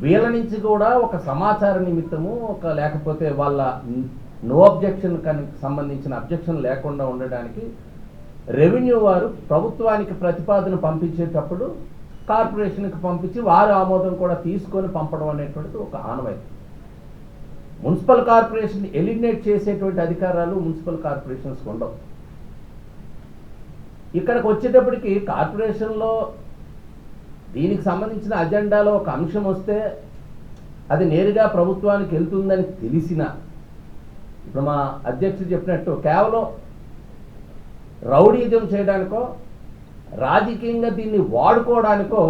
వీళ్ళ నుంచి కూడా ఒక సమాచార నిమిత్తము లేకపోతే వాళ్ళ నో అబ్జెక్షన్ సంబంధించిన అబ్జెక్షన్ లేకుండా ఉండడానికి రెవెన్యూ వారు ప్రభుత్వానికి ప్రతిపాదన పంపించేటప్పుడు కార్పొరేషన్కి పంపించి వారి ఆమోదం కూడా తీసుకొని పంపడం అనేటువంటిది ఒక ఆనవాయితీ. మున్సిపల్ కార్పొరేషన్ ఎలిమినేట్ చేసేటువంటి అధికారాలు మున్సిపల్ కార్పొరేషన్స్కి ఉండవు. ఇక్కడికి వచ్చేటప్పటికి కార్పొరేషన్లో దీనికి సంబంధించిన అజెండాలో ఒక అంశం వస్తే అది నేరుగా ప్రభుత్వానికి వెళ్తుందని తెలిసిన, ఇప్పుడు మా అధ్యక్షుడు చెప్పినట్టు కేవలం రౌడీజం చేయడానికో రాజకీయంగా దీన్ని వాడుకోవడానికో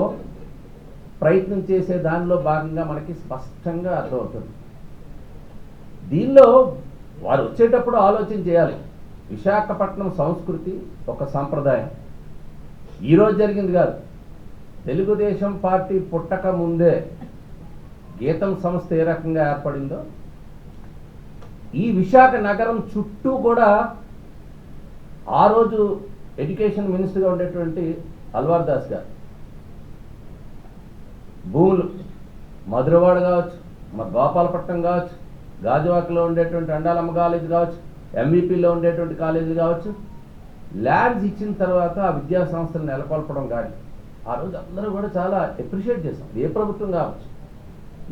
ప్రయత్నం చేసే దానిలో భాగంగా మనకి స్పష్టంగా అర్థమవుతుంది. దీనిలో వారు వచ్చేటప్పుడు ఆలోచన చేయాలి. విశాఖపట్నం సంస్కృతి ఒక సంప్రదాయం ఈరోజు జరిగింది కాదు. తెలుగుదేశం పార్టీ పుట్టక ముందే గీతం సంస్థ ఏ రకంగా ఏర్పడిందో ఈ విశాఖ నగరం చుట్టూ కూడా ఆ రోజు ఎడ్యుకేషన్ మినిస్టర్గా ఉండేటువంటి అల్వార్ దాస్ గారు భూములు మధురవాడ కావచ్చు, మా గోపాలపట్నం కావచ్చు, గాజువాకలో ఉండేటువంటి అండాలమ్మ కాలేజ్ కావచ్చు, ఎంవిపిలో ఉండేటువంటి కాలేజీలు కావచ్చు, ల్యాండ్స్ ఇచ్చిన తర్వాత ఆ విద్యా సంస్థలు నెలకొల్పడం కానీ ఆ రోజు అందరూ కూడా చాలా అప్రిషియేట్ చేస్తాం. ఏ ప్రభుత్వం కావచ్చు,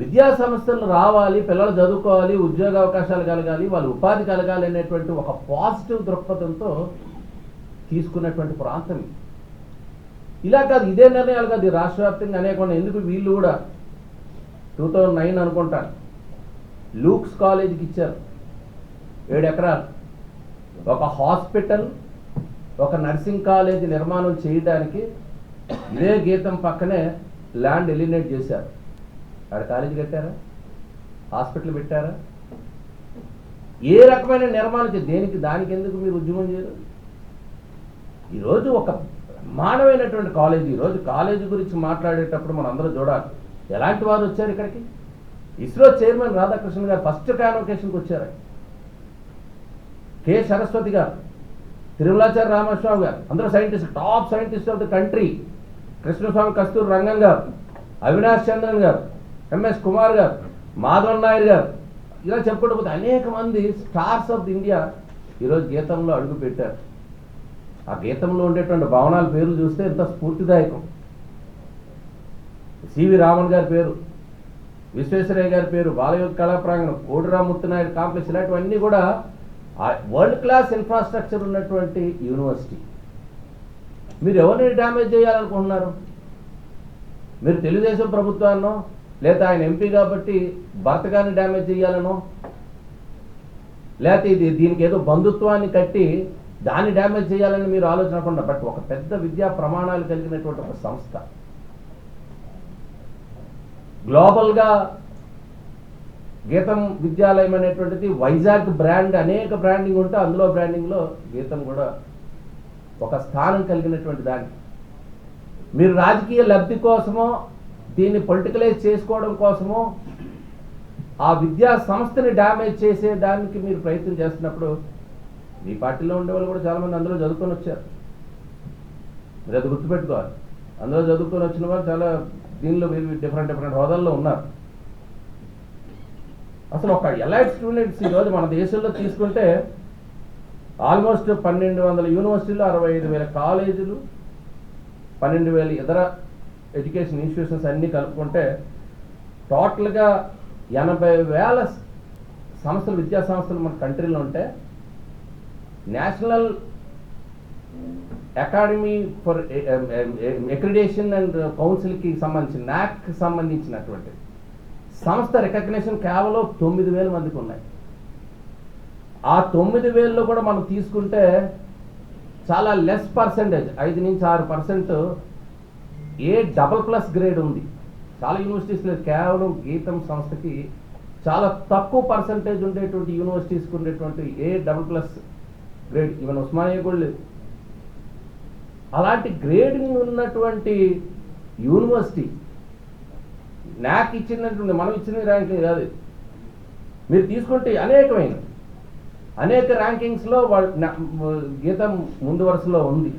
విద్యా సంస్థలు రావాలి, పిల్లలు చదువుకోవాలి, ఉద్యోగ అవకాశాలు కలగాలి, వాళ్ళు ఉపాధి కలగాలి అనేటువంటి ఒక పాజిటివ్ దృక్పథంతో తీసుకున్నటువంటి ప్రాంతం. ఇలా కాదు, ఇదే నిర్ణయాలు కాదు, రాష్ట్ర వ్యాప్తంగా అనేక. ఎందుకు వీళ్ళు కూడా 2009 అనుకుంటాను లూక్స్ కాలేజీకి ఇచ్చారు 7 ఎకరాలు. ఒక హాస్పిటల్, ఒక నర్సింగ్ కాలేజ్ నిర్మాణం చేయడానికి ఇదే గీతం పక్కనే ల్యాండ్ ఎలిమినేట్ చేశారు. ఆడ కాలేజీ కట్టారా, హాస్పిటల్ పెట్టారా? ఏ రకమైన నిర్మాణం దేనికి దానికి ఎందుకు మీరు ఉద్యమం చేయరు? ఈరోజు ఒక బ్రహ్మాండమైనటువంటి కాలేజీ. ఈరోజు కాలేజీ గురించి మాట్లాడేటప్పుడు మనం అందరూ చూడాలి. ఎలాంటి వారు వచ్చారు ఇక్కడికి? ఇస్రో చైర్మన్ రాధాకృష్ణన్ గారు ఫస్ట్ కాన్వకేషన్కి వచ్చారు. కె సరస్వతి గారు, తిరుమలాచార్య రామస్వామి గారు, అందరూ scientist, top scientist of the country, Krishnaswamy Kasturi Rangan గారు, అవినాష్ చంద్రన్ గారు, ఎంఎస్ కుమార్ గారు, మాధవన్ నాయర్ గారు, ఇలా చెప్పుకోకపోతే అనేక మంది స్టార్స్ ఆఫ్ ది ఇండియా ఈరోజు గీతంలో అడుగు పెట్టారు. ఆ గీతంలో ఉండేటువంటి భవనాల పేర్లు చూస్తే ఎంత స్ఫూర్తిదాయకం. సివి రామన్ గారి పేరు, విశ్వేశ్వరయ్య గారి పేరు, బాలయోగ కళా ప్రాంగణం, కోడిరామూర్తి నాయుడు కాంప్లెక్స్, ఇలాంటివన్నీ కూడా వరల్డ్ క్లాస్ ఇన్ఫ్రాస్ట్రక్చర్ ఉన్నటువంటి యూనివర్సిటీ. మీరు ఎవరిని డ్యామేజ్ చేయాలనుకుంటున్నారు? మీరు తెలుగుదేశం ప్రభుత్వాన్నో లేదా ఆయన ఎంపీ కాబట్టి భర్త గారిని డ్యామేజ్ చేయాలనో, లేకపోతే దీనికి ఏదో బంధుత్వాన్ని కట్టి దాన్ని డ్యామేజ్ చేయాలని మీరు ఆలోచనకుండా, బట్ ఒక పెద్ద విద్యా ప్రమాణాలు కలిగినటువంటి ఒక సంస్థ, గ్లోబల్గా గీతం విద్యాలయం అనేటువంటిది వైజాగ్ బ్రాండ్, అనేక బ్రాండింగ్ ఉంటే అందులో బ్రాండింగ్లో గీతం కూడా ఒక స్థానం కలిగినటువంటి దాన్ని మీరు రాజకీయ లబ్ధి కోసమో దీన్ని పొలిటికలైజ్ చేసుకోవడం కోసమో ఆ విద్యా సంస్థని డ్యామేజ్ చేసే దానికి మీరు ప్రయత్నం చేస్తున్నప్పుడు మీ పార్టీలో ఉండేవాళ్ళు కూడా చాలామంది అందులో చదువుకొని వచ్చారు. మీరు అది గుర్తుపెట్టుకోవాలి. అందులో చదువుకొని వచ్చిన వాళ్ళు చాలా దీనిలో వీళ్ళు డిఫరెంట్ హోదాల్లో ఉన్నారు. అసలు ఒక ఎలైట్ స్టూడెంట్స్ ఈరోజు మన దేశంలో తీసుకుంటే ఆల్మోస్ట్ 1200 యూనివర్సిటీలు, 65,000 కాలేజీలు, 12,000 ఇతర ఎడ్యుకేషన్ ఇన్స్టిట్యూషన్స్ అన్నీ కలుపుకుంటే టోటల్గా 80,000 సంస్థలు, విద్యా సంస్థలు మన కంట్రీలో ఉంటే national academy for accreditation and కౌన్సిల్కి సంబంధించిన నాక్కి సంబంధించినటువంటి సంస్థ రికగ్నిషన్ కేవలం 9,000 మందికి ఉన్నాయి. ఆ 9,000లో కూడా మనం తీసుకుంటే చాలా లెస్ పర్సెంటేజ్, 5 నుంచి 6% A++ గ్రేడ్ ఉంది. చాలా యూనివర్సిటీస్లో కేవలం గీతం సంస్థకి చాలా తక్కువ పర్సెంటేజ్ ఉండేటువంటి యూనివర్సిటీస్కి ఉండేటువంటి A++ గ్రేడ్, ఈవెన్ ఉస్మానియా కూడా లేదు. అలాంటి గ్రేడింగ్ ఉన్నటువంటి యూనివర్సిటీ నాకు ఇచ్చినటువంటి, మనం ఇచ్చిన ర్యాంకింగ్ కాదు. మీరు తీసుకుంటే అనేక ర్యాంకింగ్స్లో గీతం ముందు వరుసలో ఉంది.